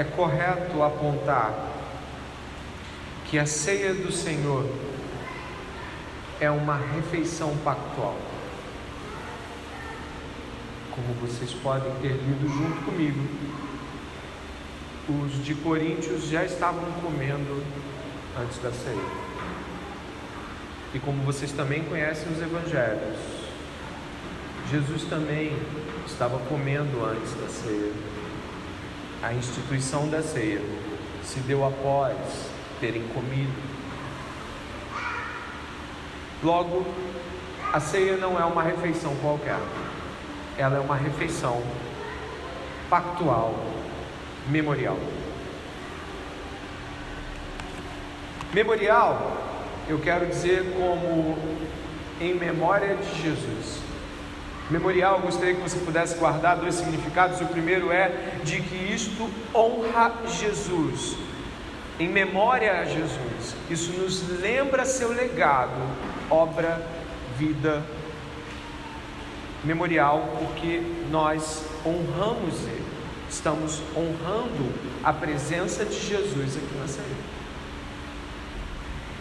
é correto apontar que a ceia do Senhor é uma refeição pactual. Como vocês podem ter lido junto comigo, os de Coríntios já estavam comendo antes da ceia. E como vocês também conhecem os evangelhos, Jesus também estava comendo antes da ceia. A instituição da ceia se deu após terem comido. Logo, a ceia não é uma refeição qualquer. Ela é uma refeição pactual, memorial. Memorial, eu quero dizer como em memória de Jesus. Memorial, eu gostaria que você pudesse guardar dois significados. O primeiro é de que isto honra Jesus, em memória a Jesus. Isso nos lembra seu legado, obra, vida. Memorial, porque nós honramos Ele, estamos honrando a presença de Jesus aqui na ceia.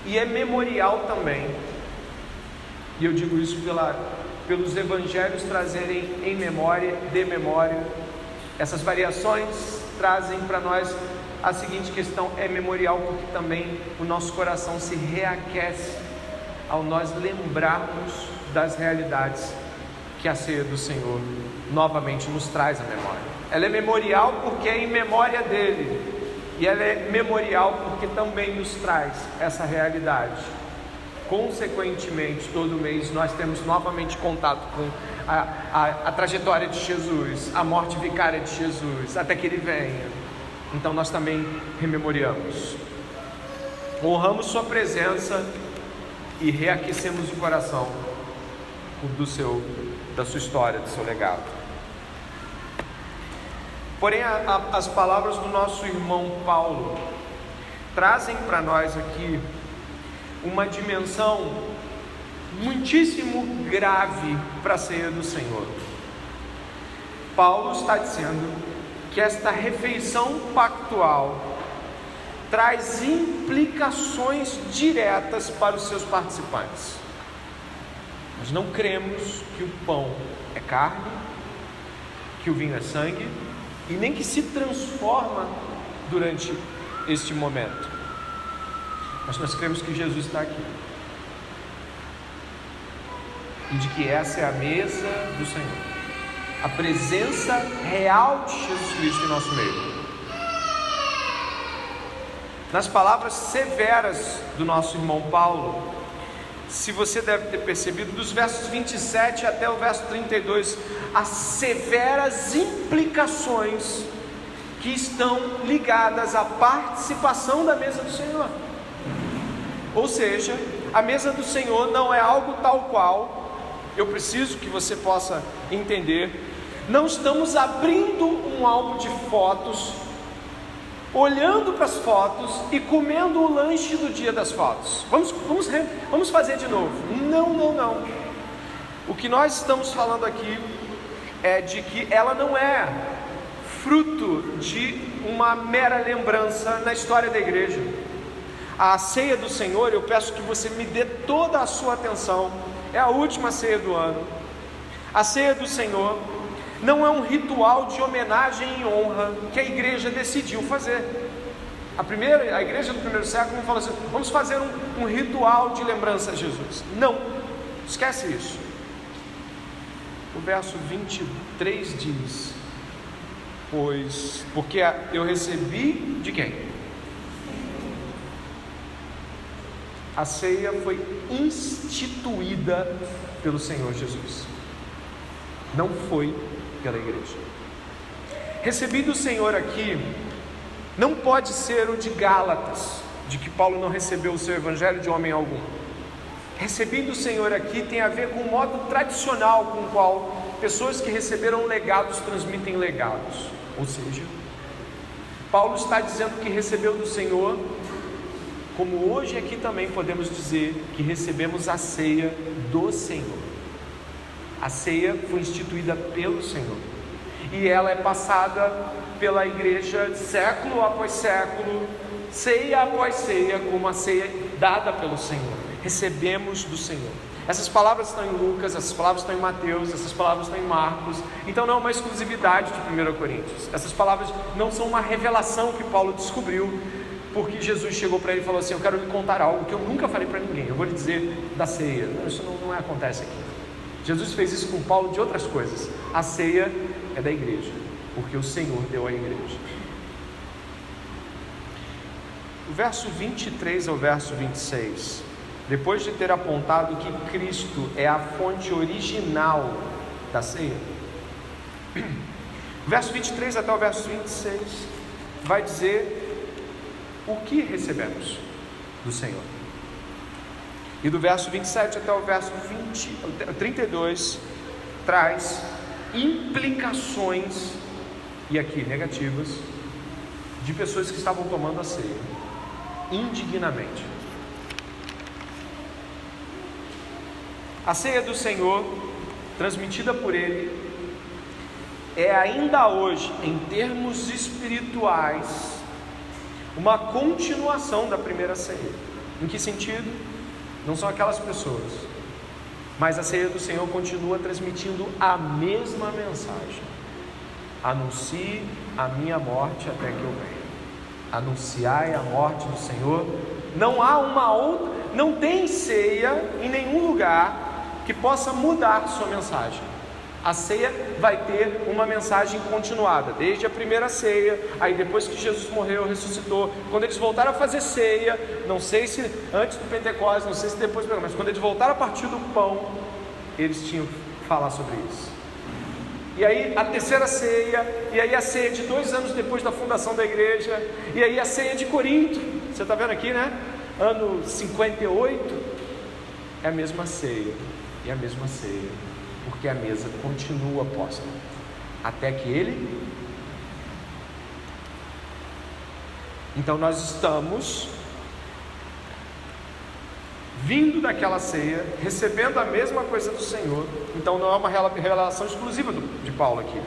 E é memorial também, e eu digo isso pelos evangelhos trazerem em memória, de memória. Essas variações trazem para nós a seguinte questão: é memorial porque também o nosso coração se reaquece ao nós lembrarmos das realidades que a ceia do Senhor novamente nos traz à memória. Ela é memorial porque é em memória dele, e ela é memorial porque também nos traz essa realidade. Consequentemente, todo mês nós temos novamente contato com a trajetória de Jesus, a morte vicária de Jesus, até que Ele venha. Então nós também rememoriamos, honramos sua presença e reaquecemos o coração da sua história, do seu legado. Porém, as palavras do nosso irmão Paulo trazem para nós aqui uma dimensão muitíssimo grave para a ceia do Senhor. Paulo está dizendo que esta refeição pactual traz implicações diretas para os seus participantes. Nós não cremos que o pão é carne, que o vinho é sangue, e nem que se transforma durante este momento. Mas nós cremos que Jesus está aqui, e de que essa é a mesa do Senhor, a presença real de Jesus Cristo em nosso meio. Nas palavras severas do nosso irmão Paulo, se você deve ter percebido, dos versos 27 até o verso 32, as severas implicações que estão ligadas à participação da mesa do Senhor. Ou seja, a mesa do Senhor não é algo tal qual, eu preciso que você possa entender, não estamos abrindo um álbum de fotos, olhando para as fotos e comendo o lanche do dia das fotos. Vamos fazer de novo. Não. O que nós estamos falando aqui é de que ela não é fruto de uma mera lembrança na história da igreja. A ceia do Senhor, eu peço que você me dê toda a sua atenção, é a última ceia do ano. A ceia do Senhor não é um ritual de homenagem e honra que a igreja decidiu fazer. A igreja do primeiro século falou assim: vamos fazer um ritual de lembrança a Jesus. Não, esquece isso. O verso 23 diz: porque eu recebi de quem? A ceia foi instituída pelo Senhor Jesus, não foi pela igreja. Recebi do Senhor aqui não pode ser o de Gálatas, de que Paulo não recebeu o seu evangelho de homem algum. Recebi do Senhor aqui tem a ver com o modo tradicional com o qual pessoas que receberam legados transmitem legados. Ou seja, Paulo está dizendo que recebeu do Senhor, como hoje aqui também podemos dizer que recebemos a ceia do Senhor. A ceia foi instituída pelo Senhor. e ela é passada pela igreja século após século, ceia após ceia, como uma ceia dada pelo Senhor, recebemos do Senhor. Essas palavras estão em Lucas, essas palavras estão em Mateus, essas palavras estão em Marcos. Então não é uma exclusividade de 1 Coríntios. Essas palavras não são uma revelação que Paulo descobriu, porque Jesus chegou para ele e falou assim: eu quero lhe contar algo que eu nunca falei para ninguém, eu vou lhe dizer da ceia. Não, isso não acontece aqui. Jesus fez isso com Paulo de outras coisas. A ceia é da igreja, porque o Senhor deu à igreja. O verso 23 ao verso 26, depois de ter apontado que Cristo é a fonte original da ceia, o verso 23 até o verso 26 vai dizer o que recebemos do Senhor. E do verso 27 até o verso 32 traz implicações, e aqui negativas, de pessoas que estavam tomando a ceia indignamente. A ceia do Senhor, transmitida por Ele, é ainda hoje, em termos espirituais, uma continuação da primeira ceia. Em que sentido? Não são aquelas pessoas, mas a ceia do Senhor continua transmitindo a mesma mensagem: anuncie a minha morte até que eu venha. Anunciai a morte do Senhor. Não há uma outra, não tem ceia em nenhum lugar que possa mudar sua mensagem. A ceia vai ter uma mensagem continuada, desde a primeira ceia, aí depois que Jesus morreu, ressuscitou, quando eles voltaram a fazer ceia, não sei se antes do Pentecostes, não sei se depois, mas quando eles voltaram a partir do pão, eles tinham que falar sobre isso. E aí a terceira ceia, e aí a ceia de 2 anos depois da fundação da igreja, e aí a ceia de Corinto, você está vendo aqui, né? Ano 58, é a mesma ceia, e a mesma ceia, porque a mesa continua posta, até que Ele... Então nós estamos vindo daquela ceia, recebendo a mesma coisa do Senhor. Então não é uma revelação exclusiva de Paulo aqui.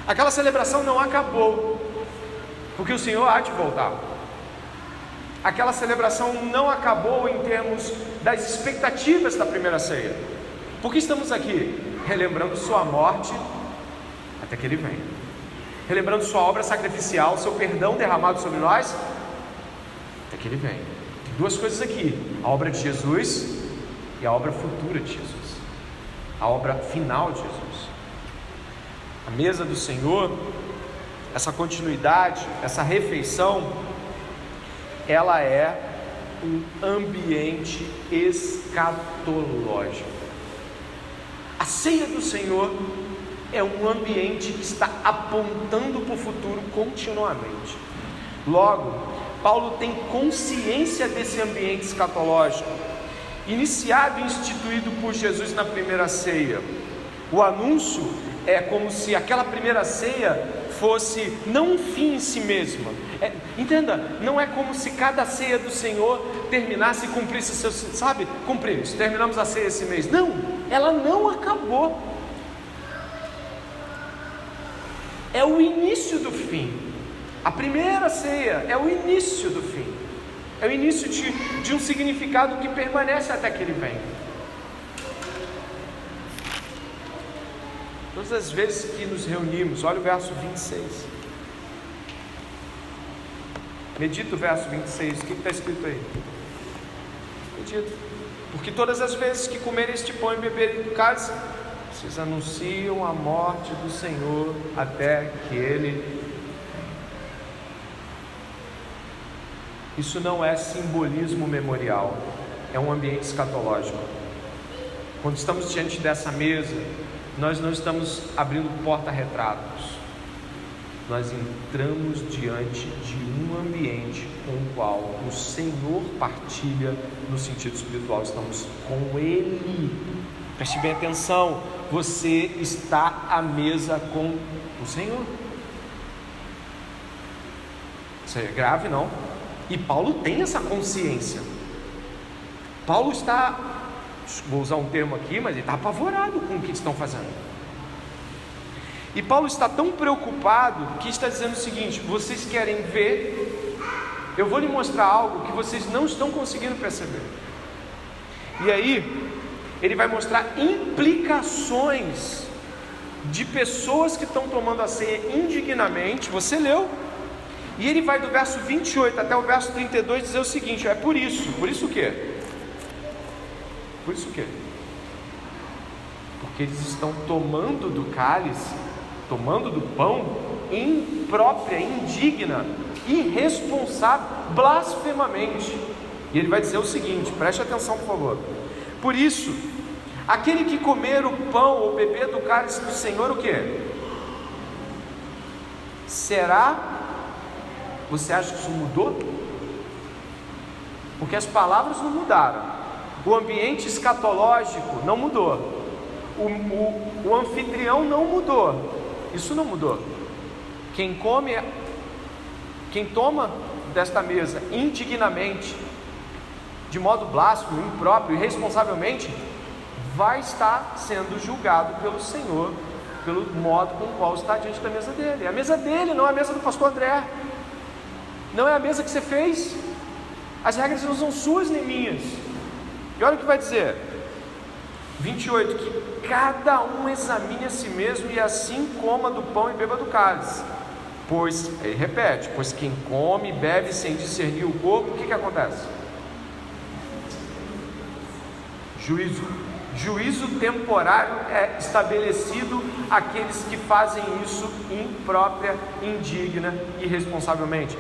Aquela celebração não acabou, porque o Senhor há de voltar. Aquela celebração não acabou em termos das expectativas da primeira ceia. Por que estamos aqui? Relembrando sua morte até que Ele venha, relembrando sua obra sacrificial, seu perdão derramado sobre nós até que Ele venha. 2 coisas aqui: a obra de Jesus e a obra futura de Jesus, a obra final de Jesus. A mesa do Senhor, essa continuidade, essa refeição, ela é um ambiente escatológico. A ceia do Senhor é um ambiente que está apontando para o futuro continuamente. Logo, Paulo tem consciência desse ambiente escatológico, iniciado e instituído por Jesus na primeira ceia. O anúncio é como se aquela primeira ceia fosse não um fim em si mesma. Entenda, não é como se cada ceia do Senhor terminasse e cumprisse seu, sabe, cumprimos, terminamos a ceia esse mês. Não, ela não acabou. É o início do fim. A primeira ceia é o início do fim, é o início de um significado que permanece até que Ele venha. Todas as vezes que nos reunimos, olha o verso 26, medita o verso 26, o que está escrito aí? Medita: porque todas as vezes que comerem este pão e beberem do cálice, vocês anunciam a morte do Senhor até que Ele... Isso não é simbolismo memorial, é um ambiente escatológico. Quando estamos diante dessa mesa, nós não estamos abrindo porta-retratos, nós entramos diante de um ambiente com o qual o Senhor partilha no sentido espiritual. Estamos com Ele. Preste bem atenção, você está à mesa com o Senhor. Isso é grave, não? E Paulo tem essa consciência. Paulo está, vou usar um termo aqui, mas ele está apavorado com o que estão fazendo. E Paulo está tão preocupado que está dizendo o seguinte: vocês querem ver? Eu vou lhe mostrar algo que vocês não estão conseguindo perceber. E aí, ele vai mostrar implicações de pessoas que estão tomando a ceia indignamente. Você leu? E ele vai do verso 28 até o verso 32 dizer o seguinte: é por isso o quê? Por isso o quê? Porque eles estão tomando do cálice, tomando do pão, imprópria, indigna, irresponsável, blasfemamente. E ele vai dizer o seguinte, preste atenção por favor: por isso, aquele que comer o pão ou beber do cálice do Senhor, o quê? Será? Você acha que isso mudou? Porque as palavras não mudaram, o ambiente escatológico não mudou, o anfitrião não mudou, isso não mudou. Quem toma desta mesa indignamente, de modo blasfemo, impróprio, irresponsavelmente, vai estar sendo julgado pelo Senhor, pelo modo com o qual está diante da mesa dele. É a mesa dele, não é a mesa do pastor André, não é a mesa que você fez. As regras não são suas nem minhas. E olha o que vai dizer 28, que cada um examine a si mesmo e assim coma do pão e beba do cálice. Pois, ele repete, pois quem come e bebe sem discernir o corpo, o que acontece? Juízo temporário é estabelecido àqueles que fazem isso imprópria, indigna e irresponsavelmente.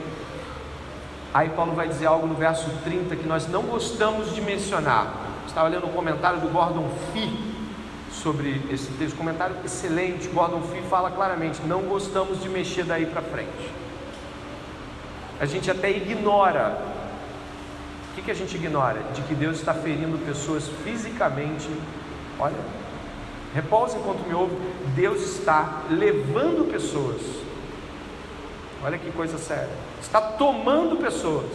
Aí Paulo vai dizer algo no verso 30 que nós não gostamos de mencionar. Estava lendo um comentário do Gordon Fee sobre esse texto, comentário excelente. Gordon Fee fala claramente: não gostamos de mexer daí para frente. A gente até ignora. O que a gente ignora? De que Deus está ferindo pessoas fisicamente. Olha, repousa enquanto me ouve. Deus está levando pessoas, olha que coisa séria, está tomando pessoas,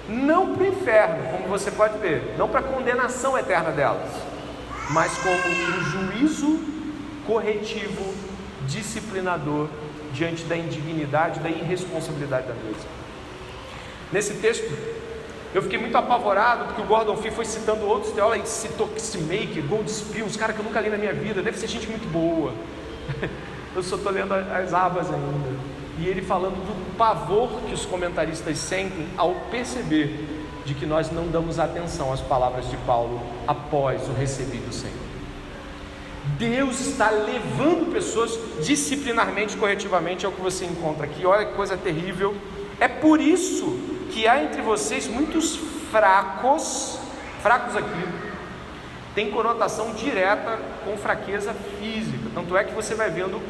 não para o inferno, como você pode ver, não para a condenação eterna delas, mas como um juízo corretivo, disciplinador, diante da indignidade, da irresponsabilidade da mesa. Nesse texto, eu fiquei muito apavorado, porque o Gordon Fee foi citando outros teólogos. Ele citou Kissmaker, Goldspear, uns caras que eu nunca li na minha vida, deve ser gente muito boa. Eu só estou lendo as abas ainda. E ele falando do pavor que os comentaristas sentem ao perceber de que nós não damos atenção às palavras de Paulo após o recebido do Senhor. Deus está levando pessoas disciplinarmente, corretivamente, é o que você encontra aqui. Olha que coisa terrível. É por isso que há entre vocês muitos fracos aqui, tem conotação direta com fraqueza física, tanto é que você vai vendo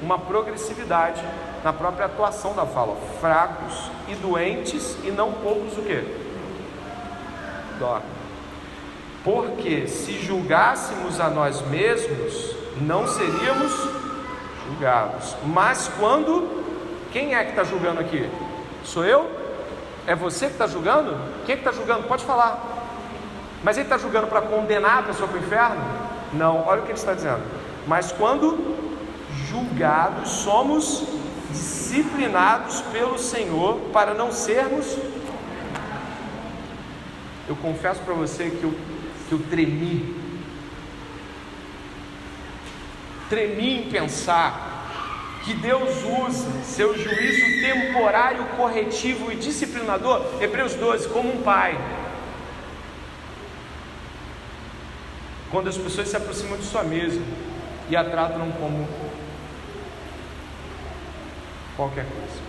uma progressividade na própria atuação da fala: fracos e doentes e não poucos o quê? Dormem. Porque se julgássemos a nós mesmos, não seríamos julgados. Mas quando, quem é que está julgando aqui? Sou eu? É você que está julgando? Quem é que está julgando? Pode falar. Mas ele está julgando para condenar a pessoa para o inferno? Não, olha o que ele está dizendo. Mas quando julgados, somos disciplinados pelo Senhor para não sermos. Eu confesso para você que eu tremi em pensar que Deus usa seu juízo temporário, corretivo e disciplinador, Hebreus 12, como um pai. Quando as pessoas se aproximam de sua mesa e a tratam como qualquer coisa.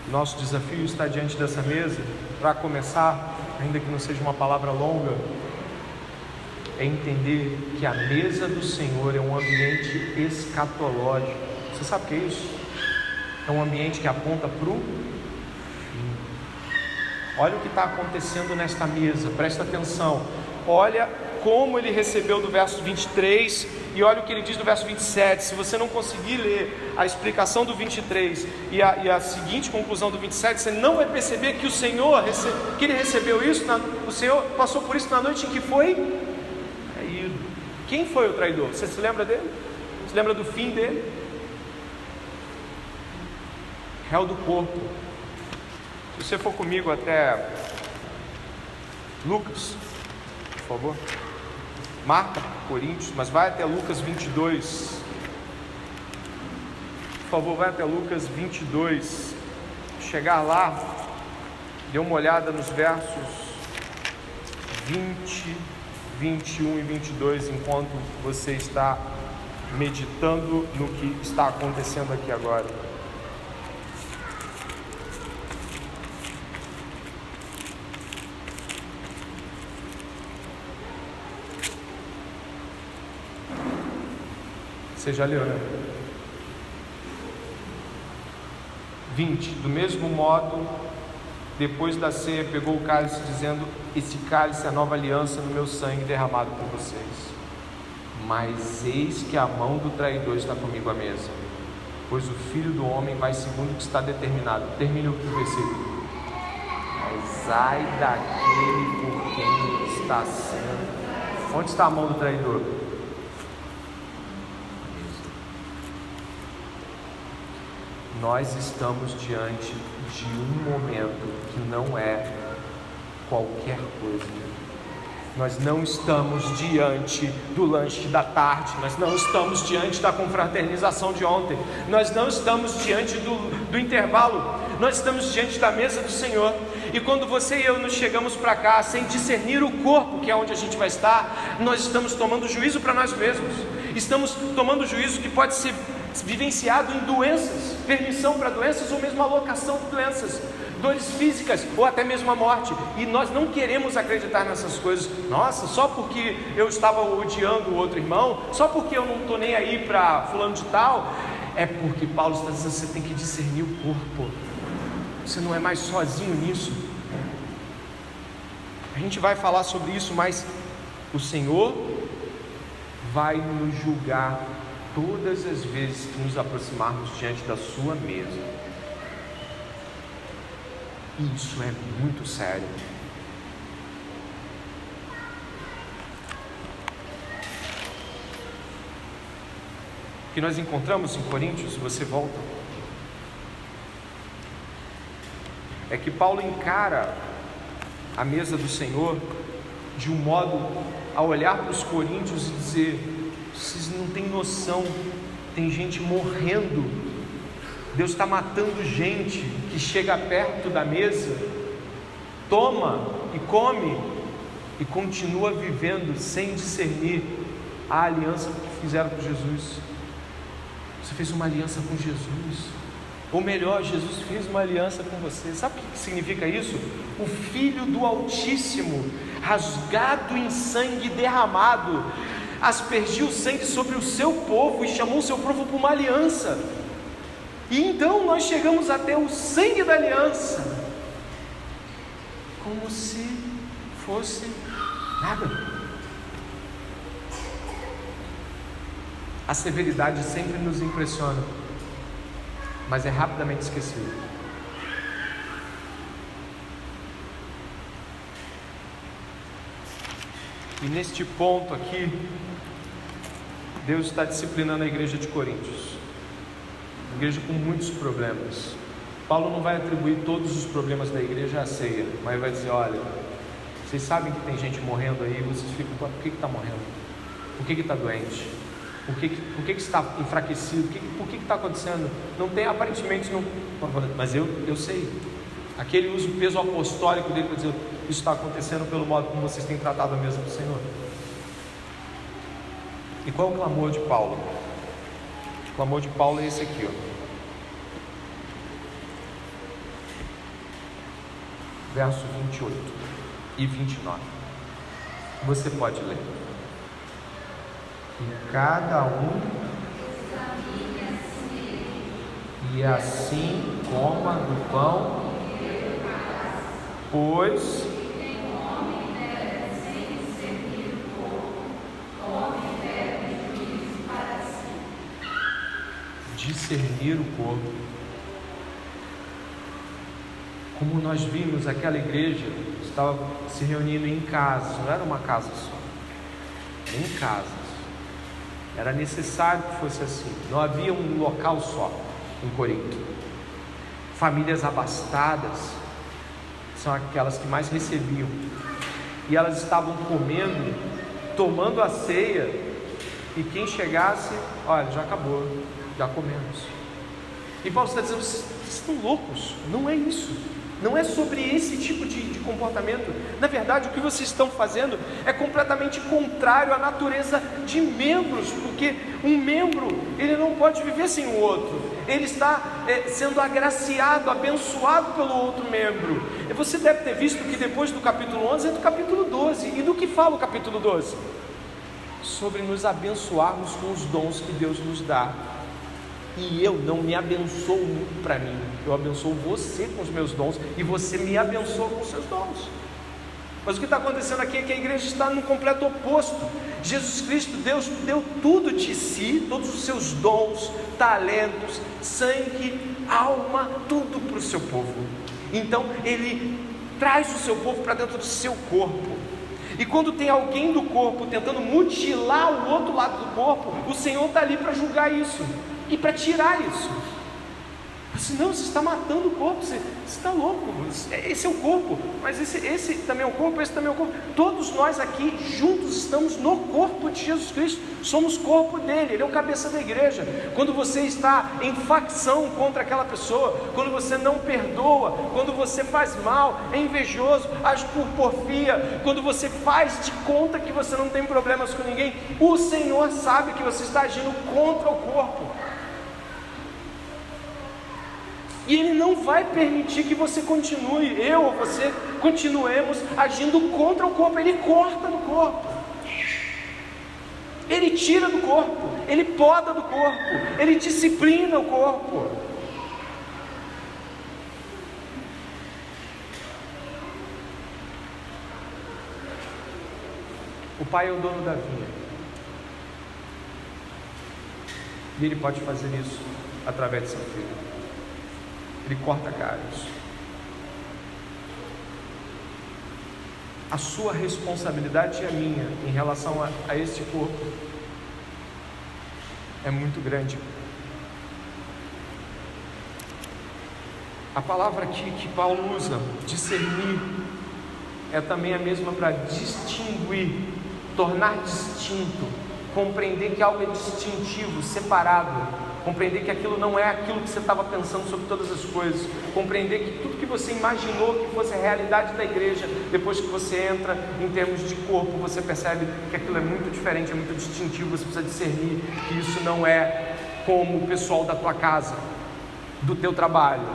Nosso desafio está diante dessa mesa, para começar, ainda que não seja uma palavra longa, é entender que a mesa do Senhor é um ambiente escatológico. Você sabe o que é isso? É um ambiente que aponta para o fim. Olha o que está acontecendo nesta mesa, presta atenção. olha como ele recebeu do verso 23 e olha o que ele diz do verso 27. Se você não conseguir ler a explicação do 23 e a seguinte conclusão do 27, você não vai perceber que o Senhor, que ele recebeu isso, o Senhor passou por isso na noite em que foi traído. Quem foi o traidor? Você se lembra dele? Se lembra do fim dele? Réu do corpo. Se você for comigo até Lucas, por favor, marca Coríntios, mas vai até Lucas 22, por favor, vai até Lucas 22, chegar lá, dê uma olhada nos versos 20, 21 e 22, enquanto você está meditando no que está acontecendo aqui agora. Você já leu, né? 20. Do mesmo modo, depois da ceia, pegou o cálice, dizendo: esse cálice é a nova aliança no meu sangue derramado por vocês. Mas eis que a mão do traidor está comigo à mesa, pois o Filho do Homem vai segundo o que está determinado. Termine o versículo. Mas ai daquele por quem está sendo. Onde está a mão do traidor? Nós estamos diante de um momento que não é qualquer coisa. Nós não estamos diante do lanche da tarde, nós não estamos diante da confraternização de ontem, nós não estamos diante do intervalo, nós estamos diante da mesa do Senhor. E quando você e eu nos chegamos para cá sem discernir o corpo, que é onde a gente vai estar, nós estamos tomando juízo para nós mesmos, estamos tomando juízo que pode ser vivenciado em doenças, permissão para doenças ou mesmo alocação de doenças, dores físicas ou até mesmo a morte. E nós não queremos acreditar nessas coisas. Nossa, só porque eu estava odiando o outro irmão, só porque eu não estou nem aí para fulano de tal. É porque Paulo está dizendo: você tem que discernir o corpo, você não é mais sozinho nisso. A gente vai falar sobre isso, mas o Senhor vai nos julgar todas as vezes que nos aproximarmos diante da sua mesa. Isso é muito sério. O que nós encontramos em Coríntios, se você volta, é que Paulo encara a mesa do Senhor de um modo a olhar para os coríntios e dizer: vocês não têm noção, tem gente morrendo, Deus está matando gente que chega perto da mesa, toma e come e continua vivendo sem discernir a aliança que fizeram com Jesus. Você fez uma aliança com Jesus, ou melhor, Jesus fez uma aliança com você. Sabe o que significa isso? O Filho do Altíssimo, rasgado em sangue derramado, aspergiu o sangue sobre o seu povo e chamou o seu povo para uma aliança. E então nós chegamos até o sangue da aliança, como se fosse nada. A severidade sempre nos impressiona, mas é rapidamente esquecido. E neste ponto aqui, Deus está disciplinando a igreja de Coríntios, uma igreja com muitos problemas. Paulo não vai atribuir todos os problemas da igreja à ceia, mas vai dizer: olha, vocês sabem que tem gente morrendo aí, vocês ficam: por que está morrendo? Por que está doente? Por que está enfraquecido? Por que está acontecendo? Não tem, aparentemente não, mas eu sei. Aqui ele usa o peso apostólico dele para dizer: isso está acontecendo pelo modo como vocês têm tratado a mesa do Senhor. E qual é o clamor de Paulo? O clamor de Paulo é esse aqui, ó. Verso 28 e 29. Você pode ler. E cada um, e assim coma do pão, pois discernir o corpo. Como nós vimos, aquela igreja estava se reunindo em casas, não era uma casa só, em casas. Era necessário que fosse assim, não havia um local só em Corinto. Famílias abastadas são aquelas que mais recebiam, e elas estavam comendo, tomando a ceia, e quem chegasse, olha, já acabou, já comemos. E Paulo está dizendo, vocês estão loucos, não é isso. Não é sobre esse tipo de comportamento. Na verdade, o que vocês estão fazendo é completamente contrário à natureza de membros, porque um membro, ele não pode viver sem o outro. Ele está sendo agraciado, abençoado pelo outro membro. E você deve ter visto que depois do capítulo 11 é do capítulo 12. E do que fala o capítulo 12? Sobre nos abençoarmos com os dons que Deus nos dá. E eu não me abençoo muito para mim, eu abençoo você com os meus dons, e você me abençoa com os seus dons. Mas o que está acontecendo aqui é que a igreja está no completo oposto. Jesus Cristo, Deus deu tudo de si, todos os seus dons, talentos, sangue, alma, tudo para o seu povo. Então Ele traz o seu povo para dentro do seu corpo. E quando tem alguém do corpo tentando mutilar o outro lado do corpo, o Senhor está ali para julgar isso e para tirar isso. Senão você está matando o corpo, você está louco. Esse é o corpo, mas esse também é o corpo, esse também é o corpo. Todos nós aqui juntos estamos no corpo de Jesus Cristo, somos corpo dele, ele é o cabeça da igreja. Quando você está em facção contra aquela pessoa, quando você não perdoa, quando você faz mal, é invejoso, age por porfia, quando você faz de conta que você não tem problemas com ninguém, o Senhor sabe que você está agindo contra o corpo. E Ele não vai permitir que você continue, eu ou você, continuemos agindo contra o corpo. Ele corta no corpo, Ele tira do corpo, Ele poda do corpo, Ele disciplina o corpo. O pai é o dono da vinha, e Ele pode fazer isso através de seu filho. Ele corta galhos. A sua responsabilidade e a minha em relação a este corpo é muito grande. A palavra aqui que Paulo usa, discernir, é também a mesma para distinguir, tornar distinto, compreender que algo é distintivo, separado. Compreender que aquilo não é aquilo que você estava pensando sobre todas as coisas. Compreender que tudo que você imaginou que fosse a realidade da igreja, depois que você entra em termos de corpo, você percebe que aquilo é muito diferente, é muito distintivo. Você precisa discernir que isso não é como o pessoal da tua casa, do teu trabalho,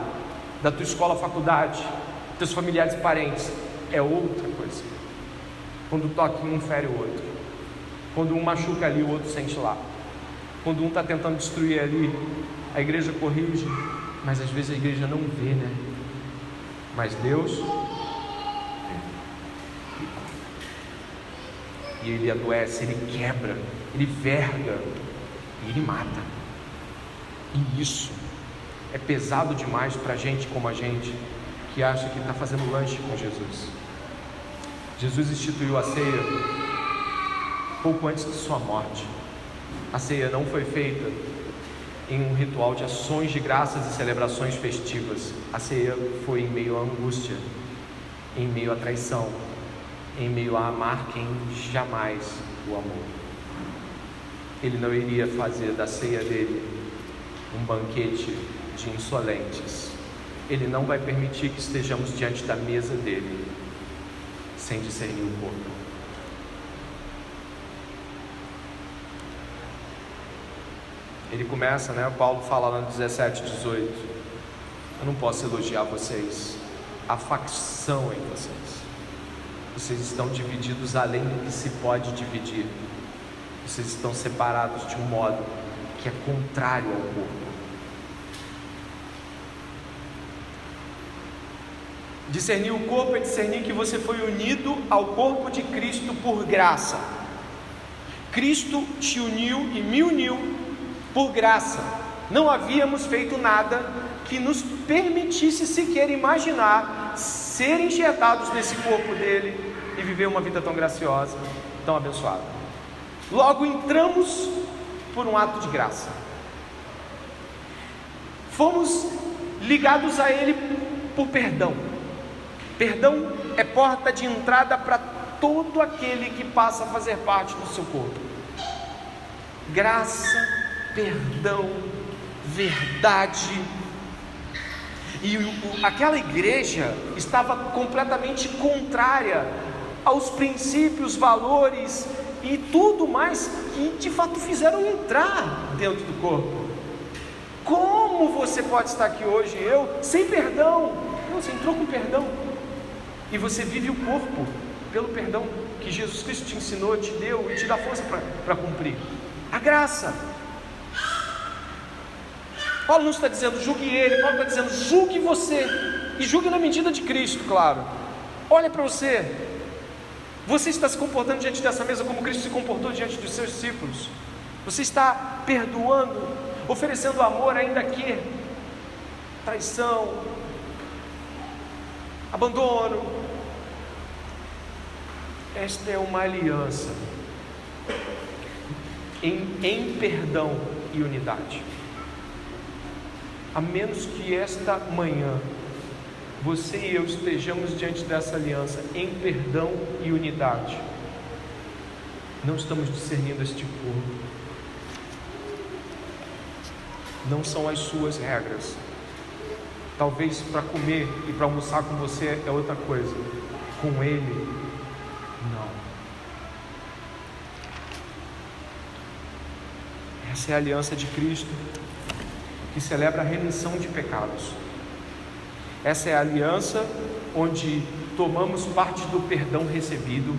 da tua escola, faculdade, teus familiares e parentes. É outra coisa. Quando toca um fere o outro, quando um machuca ali, o outro sente lá. Quando um está tentando destruir ali, a igreja corrige, mas às vezes a igreja não vê, né? Mas Deus vê. E Ele adoece, Ele quebra, Ele verga e Ele mata. E isso é pesado demais para gente como a gente, que acha que está fazendo lanche com Jesus. Jesus instituiu a ceia pouco antes de sua morte. A ceia não foi feita em um ritual de ações de graças e celebrações festivas. A ceia foi em meio à angústia, em meio à traição, em meio a amar quem jamais o amou. Ele não iria fazer da ceia dele um banquete de insolentes. Ele não vai permitir que estejamos diante da mesa dele sem discernir o corpo. Ele começa, Paulo fala lá no 17, 18: eu não posso elogiar vocês, a facção em vocês estão divididos além do que se pode dividir, vocês estão separados de um modo que é contrário ao corpo. Discernir o corpo é discernir que você foi unido ao corpo de Cristo por graça. Cristo te uniu e me uniu por graça. não havíamos feito nada que nos permitisse sequer imaginar ser enxertados nesse corpo dele e viver uma vida tão graciosa, tão abençoada. Logo entramos por um ato de graça. Fomos ligados a ele por perdão. Perdão é porta de entrada para todo aquele que passa a fazer parte do seu corpo. Graça, perdão, verdade. E aquela igreja estava completamente contrária aos princípios, valores e tudo mais que de fato fizeram entrar dentro do corpo. Como você pode estar aqui hoje, sem perdão? Não, você entrou com perdão e você vive o corpo pelo perdão que Jesus Cristo te ensinou, te deu e te dá força para cumprir. A graça. Paulo não está dizendo julgue ele, Paulo está dizendo julgue você, e julgue na medida de Cristo, claro. Olha para você, você está se comportando diante dessa mesa como Cristo se comportou diante dos seus discípulos? Você está perdoando, oferecendo amor ainda que traição, abandono? Esta é uma aliança em perdão e unidade. A menos que esta manhã você e eu estejamos diante dessa aliança em perdão e unidade, não estamos discernindo este corpo. Não são as suas regras. Talvez para comer e para almoçar com você é outra coisa, com ele, não. Essa é a aliança de Cristo, que celebra a remissão de pecados. Essa é a aliança onde tomamos parte do perdão recebido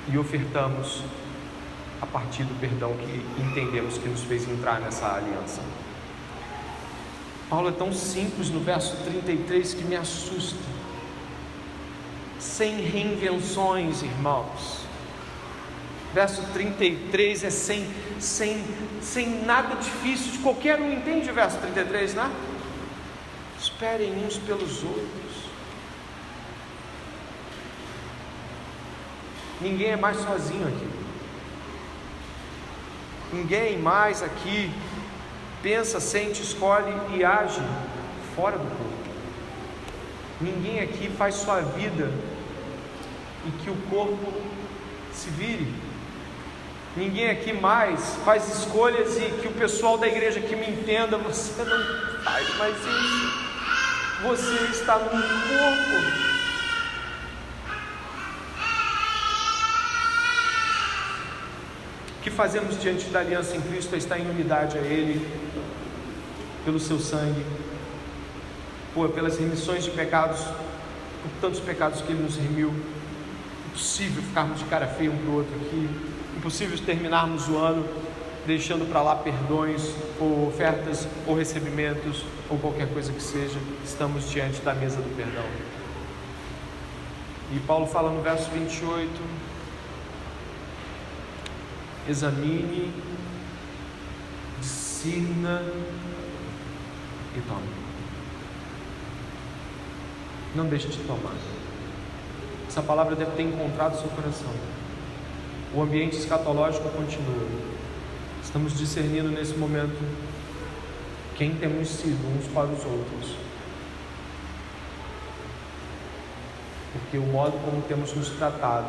e ofertamos a partir do perdão que entendemos que nos fez entrar nessa aliança. Paulo é tão simples no verso 33 que me assusta. Sem reinvenções, irmãos. Verso 33 é sem nada difícil de qualquer um. Entende o verso 33, né? Esperem uns pelos outros. Ninguém é mais sozinho aqui. Ninguém mais aqui pensa, sente, escolhe e age fora do corpo. Ninguém aqui faz sua vida e que o corpo se vire. Ninguém aqui mais faz escolhas e que o pessoal da igreja que me entenda, você não faz mais isso. Você está no corpo. O que fazemos diante da aliança em Cristo é estar em unidade a Ele, pelo seu sangue, pelas remissões de pecados, por tantos pecados que Ele nos remiu. Impossível ficarmos de cara feia um para o outro aqui. Impossível terminarmos o ano deixando para lá perdões, ou ofertas, ou recebimentos, ou qualquer coisa que seja. Estamos diante da mesa do perdão. E Paulo fala no verso 28: examine, discirna e tome. Não deixe de tomar. Essa palavra deve ter encontrado seu coração. O ambiente escatológico continua. Estamos discernindo nesse momento quem temos sido uns para os outros, porque o modo como temos nos tratado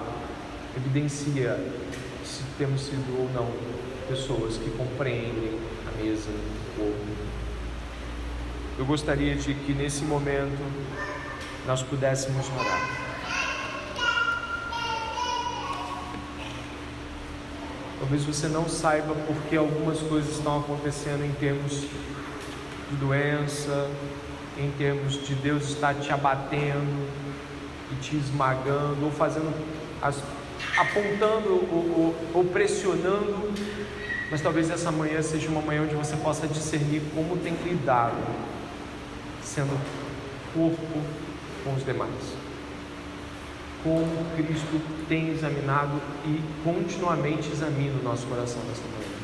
evidencia se temos sido ou não pessoas que compreendem a mesa do corpo. Eu gostaria de que nesse momento nós pudéssemos orar. Talvez você não saiba porque algumas coisas estão acontecendo em termos de doença, em termos de Deus estar te abatendo e te esmagando, ou fazendo, apontando ou pressionando. Mas talvez essa manhã seja uma manhã onde você possa discernir como tem lidado, sendo corpo com os demais. Como Cristo tem examinado e continuamente examina o nosso coração nesta manhã.